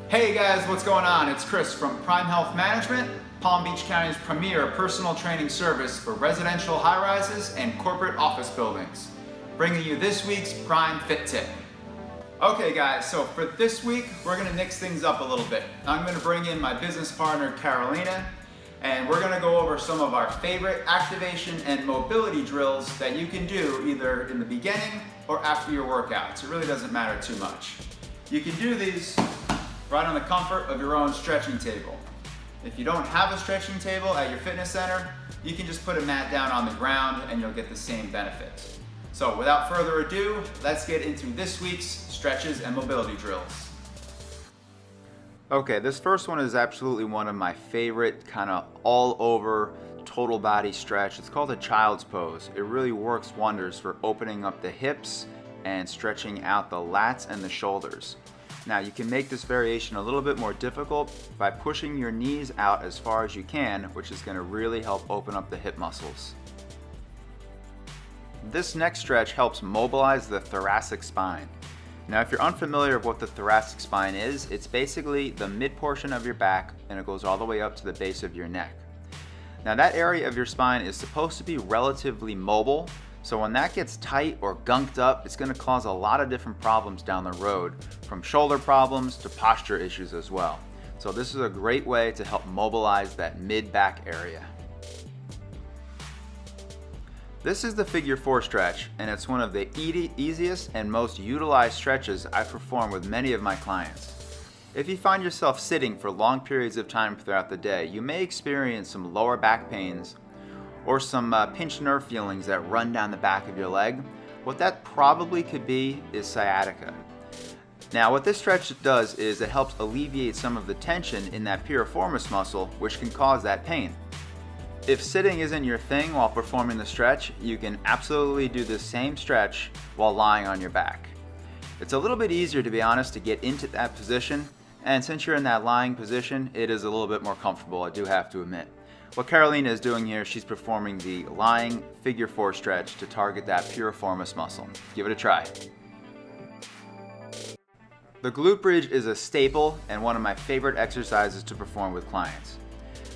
Hey guys, what's going on? It's Chris from Prime Health Management, Palm Beach County's premier personal training service for residential high-rises and corporate office buildings. Bringing you this week's Prime Fit Tip. Okay guys, so for this week, we're gonna mix things up a little bit. I'm gonna bring in my business partner, Carolina, and we're gonna go over some of our favorite activation and mobility drills that you can do either in the beginning or after your workouts. It really doesn't matter too much. You can do these right on the comfort of your own stretching table. If you don't have a stretching table at your fitness center, you can just put a mat down on the ground and you'll get the same benefits. So without further ado, let's get into this week's stretches and mobility drills. Okay, this first one is absolutely one of my favorite kind of all over total body stretch. It's called a child's pose. It really works wonders for opening up the hips and stretching out the lats and the shoulders. Now you can make this variation a little bit more difficult by pushing your knees out as far as you can, which is going to really help open up the hip muscles. This next stretch helps mobilize the thoracic spine. Now if you're unfamiliar with what the thoracic spine is, it's basically the mid portion of your back and it goes all the way up to the base of your neck. Now that area of your spine is supposed to be relatively mobile, so when that gets tight or gunked up, it's going to cause a lot of different problems down the road, from shoulder problems to posture issues as well. So this is a great way to help mobilize that mid-back area. This is the figure 4 stretch, and it's one of the easiest and most utilized stretches I perform with many of my clients. If you find yourself sitting for long periods of time throughout the day, you may experience some lower back pains or some pinched nerve feelings that run down the back of your leg. What that probably could be is sciatica. Now what this stretch does is it helps alleviate some of the tension in that piriformis muscle, which can cause that pain. If sitting isn't your thing while performing the stretch, you can absolutely do the same stretch while lying on your back. It's a little bit easier, to be honest, to get into that position, and since you're in that lying position, it is a little bit more comfortable, I do have to admit. What Carolina is doing here, she's performing the lying figure 4 stretch to target that piriformis muscle. Give it a try. The glute bridge is a staple and one of my favorite exercises to perform with clients.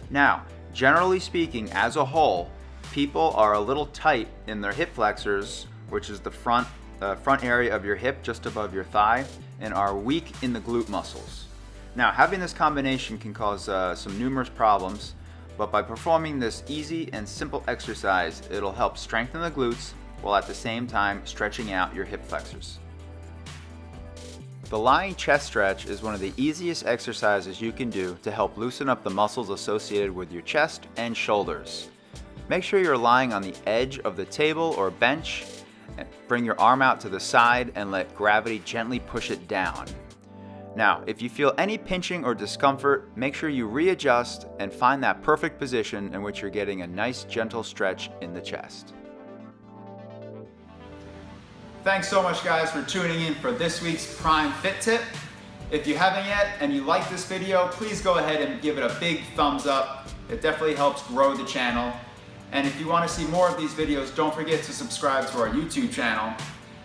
Now, generally speaking, as a whole, people are a little tight in their hip flexors, which is the front area of your hip just above your thigh, and are weak in the glute muscles. Now, having this combination can cause some numerous problems, but by performing this easy and simple exercise, it'll help strengthen the glutes while at the same time stretching out your hip flexors. The lying chest stretch is one of the easiest exercises you can do to help loosen up the muscles associated with your chest and shoulders. Make sure you're lying on the edge of the table or bench, and bring your arm out to the side and let gravity gently push it down. Now, if you feel any pinching or discomfort, make sure you readjust and find that perfect position in which you're getting a nice gentle stretch in the chest. Thanks so much guys for tuning in for this week's Prime Fit Tip. If you haven't yet and you like this video, please go ahead and give it a big thumbs up. It definitely helps grow the channel. And if you want to see more of these videos, don't forget to subscribe to our YouTube channel.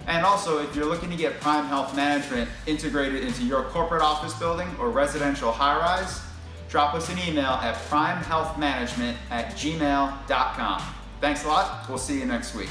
And also, if you're looking to get Prime Health Management integrated into your corporate office building or residential high-rise, drop us an email at primehealthmanagement@gmail.com. Thanks a lot. We'll see you next week.